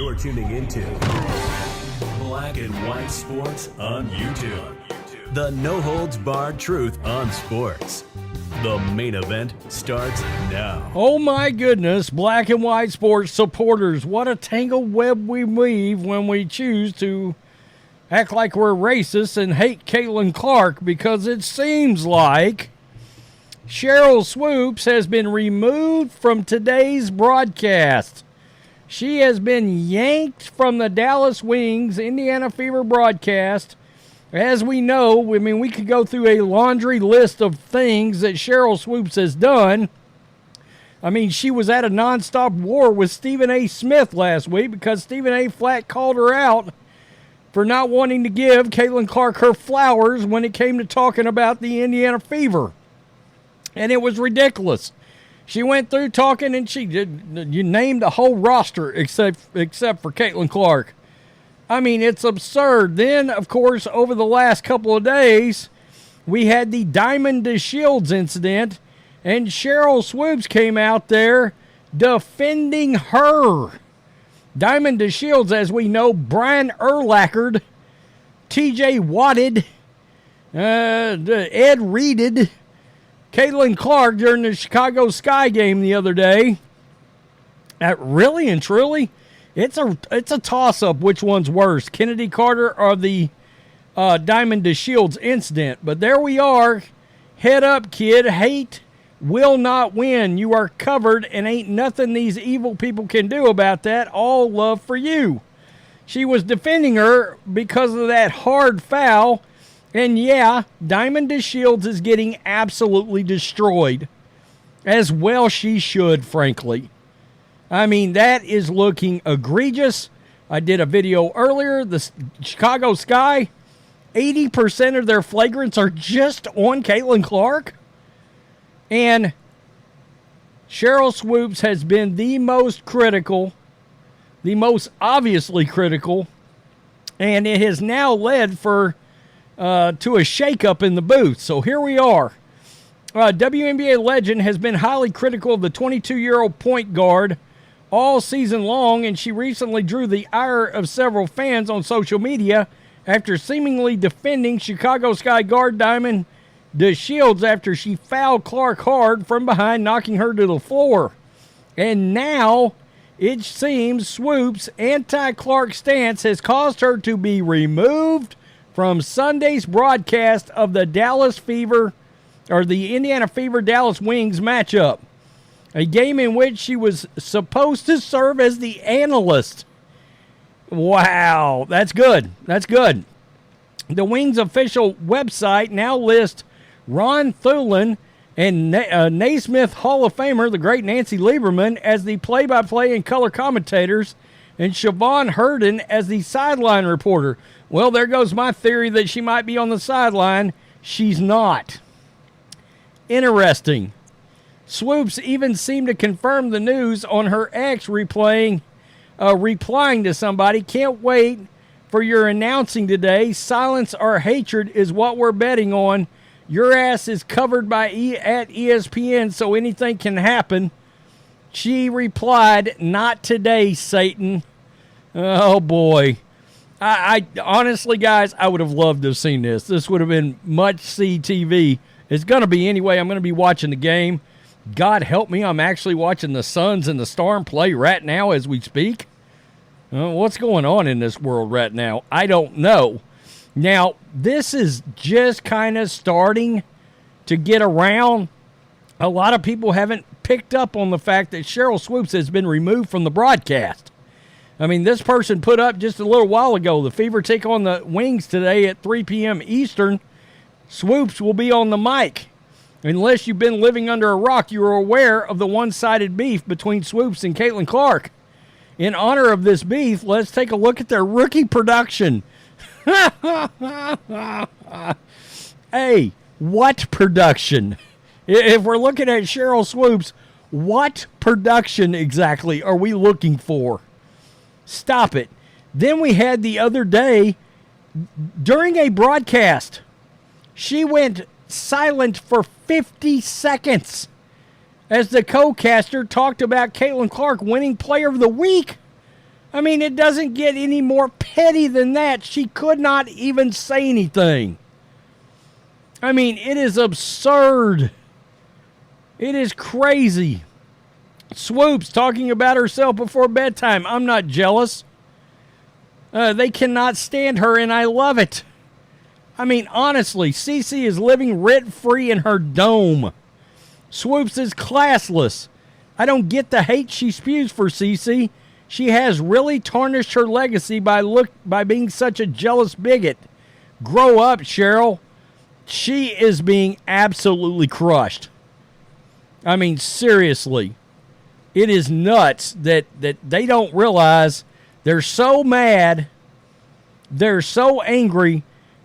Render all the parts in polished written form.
You're tuning into Black and White Sports on YouTube. The no-holds-barred truth on sports. The main event starts now. Oh my goodness, Black and White Sports supporters, what a tangled web we weave when we choose to act like we're racist and hate Caitlin Clark, because it seems like Sheryl Swoopes has been removed from today's broadcast. She has been yanked from the Dallas Wings Indiana Fever broadcast. As we know, we could go through a laundry list of things that Sheryl Swoopes has done. She was at a nonstop war with Stephen A. Smith last week because Stephen A. flat called her out for not wanting to give Caitlin Clark her flowers when it came to talking about the Indiana Fever. And it was ridiculous. She went through talking and you named the whole roster except for Caitlin Clark. It's absurd. Then, of course, over the last couple of days, we had the Diamond DeShields incident, and Sheryl Swoopes came out there defending her. Diamond DeShields, as we know, Brian Urlacher, TJ Watted, Ed Reeded, Caitlin Clark during the Chicago Sky game the other day. Really and truly, it's a toss-up which one's worse, Kennedy Carter or the Diamond DeShields incident. But there we are. Head up, kid. Hate will not win. You are covered, and ain't nothing these evil people can do about that. All love for you. She was defending her because of that hard foul. And yeah, Diamond DeShields is getting absolutely destroyed. As well she should, frankly. That is looking egregious. I did a video earlier. The Chicago Sky, 80% of their flagrants are just on Caitlin Clark. And Sheryl Swoopes has been the most critical, the most obviously critical, and it has now led to a shakeup in the booth. So here we are. WNBA legend has been highly critical of the 22-year-old point guard all season long, and she recently drew the ire of several fans on social media after seemingly defending Chicago Sky guard Diamond DeShields after she fouled Clark hard from behind, knocking her to the floor. And now it seems Swoopes' anti-Clark stance has caused her to be removed from Sunday's broadcast of the Dallas Fever, or the Indiana Fever Dallas Wings matchup, a game in which she was supposed to serve as the analyst. Wow, that's good. That's good. The Wings official website now lists Ron Thulin and Naismith Hall of Famer, the great Nancy Lieberman, as the play-by-play and color commentators, and Siobhan Herndon as the sideline reporter. Well, there goes my theory that she might be on the sideline. She's not. Interesting. Swoopes even seemed to confirm the news on her ex, replying to somebody. Can't wait for your announcing today. Silence or hatred is what we're betting on. Your ass is covered by at ESPN, so anything can happen. She replied, "Not today, Satan." Oh, boy. I honestly, guys, I would have loved to have seen this. This would have been much-see TV. It's going to be anyway. I'm going to be watching the game. God help me, I'm actually watching the Suns and the Storm play right now as we speak. What's going on in this world right now? I don't know. Now, this is just kind of starting to get around. A lot of people haven't picked up on the fact that Sheryl Swoopes has been removed from the broadcast. This person put up just a little while ago, the Fever take on the Wings today at 3 p.m. Eastern. Swoopes will be on the mic. Unless you've been living under a rock, you are aware of the one-sided beef between Swoopes and Caitlin Clark. In honor of this beef, let's take a look at their rookie production. Hey, what production? If we're looking at Sheryl Swoopes, what production exactly are we looking for? Stop it. Then we had the other day, during a broadcast, she went silent for 50 seconds as the co-caster talked about Caitlin Clark winning Player of the Week. I mean, it doesn't get any more petty than that. She could not even say anything. I mean, it is absurd. It is crazy. Swoopes talking about herself before bedtime. I'm not jealous. They cannot stand her, and I love it. I mean, honestly, Cece is living rent-free in her dome. Swoopes is classless. I don't get the hate she spews for Cece. She has really tarnished her legacy by being such a jealous bigot. Grow up, Sheryl. She is being absolutely crushed. I mean, seriously. It is nuts that they don't realize they're so mad, they're so angry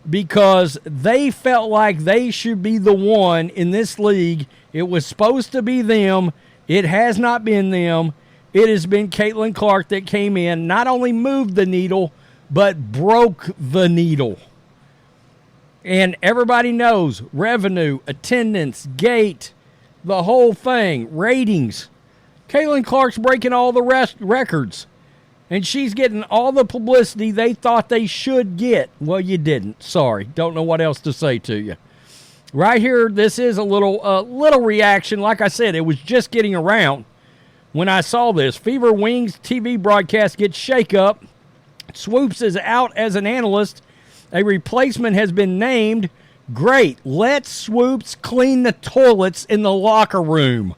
because they felt like they should be the one in this league. It was supposed to be them. It has not been them. It has been Caitlin Clark that came in, not only moved the needle, but broke the needle. And everybody knows revenue, attendance, gate, the whole thing, ratings. Caitlin Clark's breaking all the records. And she's getting all the publicity they thought they should get. Well, you didn't. Sorry. Don't know what else to say to you. Right here, this is a little reaction. Like I said, it was just getting around when I saw this. Fever Wings TV broadcast gets shakeup. Swoopes is out as an analyst. A replacement has been named. Great. Let Swoopes clean the toilets in the locker room.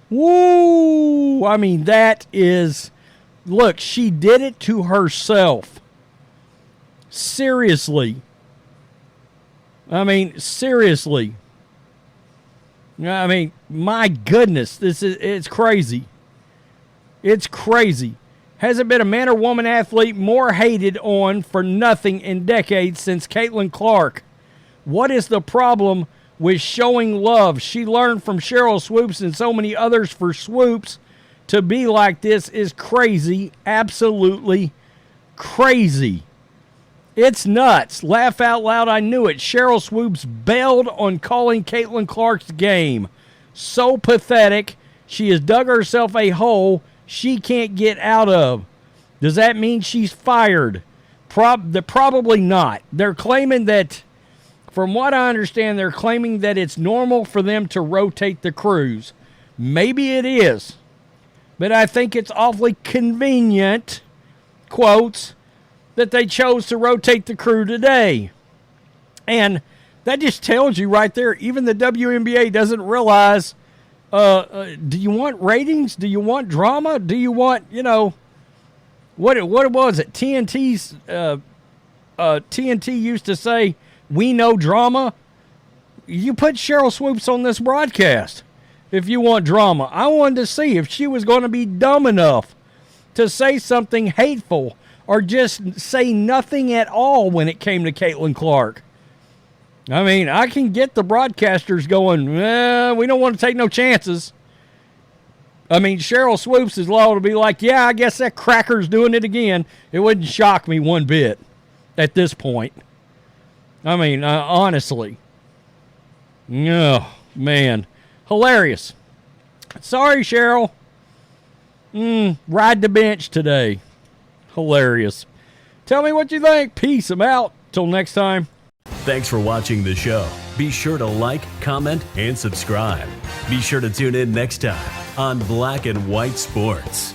Woo! I mean, that is... Look, she did it to herself. Seriously. I mean, seriously. I mean, my goodness, it's crazy. It's crazy. Hasn't been a man or woman athlete more hated on for nothing in decades since Caitlin Clark. What is the problem with showing love? She learned from Sheryl Swoopes and so many others. For Swoopes to be like this is crazy. Absolutely crazy. It's nuts. Laugh out loud, I knew it. Sheryl Swoopes bailed on calling Caitlin Clark's game. So pathetic. She has dug herself a hole she can't get out of. Does that mean she's fired? Probably not. They're claiming that, from what I understand, they're claiming that it's normal for them to rotate the crews. Maybe it is. But I think it's awfully convenient, quotes, that they chose to rotate the crew today. And that just tells you right there, even the WNBA doesn't realize, do you want ratings? Do you want drama? Do you want, what was it? TNT used to say, we know drama. You put Sheryl Swoopes on this broadcast if you want drama. I wanted to see if she was going to be dumb enough to say something hateful or just say nothing at all when it came to Caitlin Clark. I mean, I can get the broadcasters going, we don't want to take no chances. I mean, Sheryl Swoopes is liable to be like, yeah, I guess that cracker's doing it again. It wouldn't shock me one bit at this point. I mean, honestly. Oh, man. Hilarious. Sorry, Sheryl. Ride the bench today. Hilarious. Tell me what you think. Peace. I'm out. Till next time. Thanks for watching the show. Be sure to like, comment, and subscribe. Be sure to tune in next time on Black and White Sports.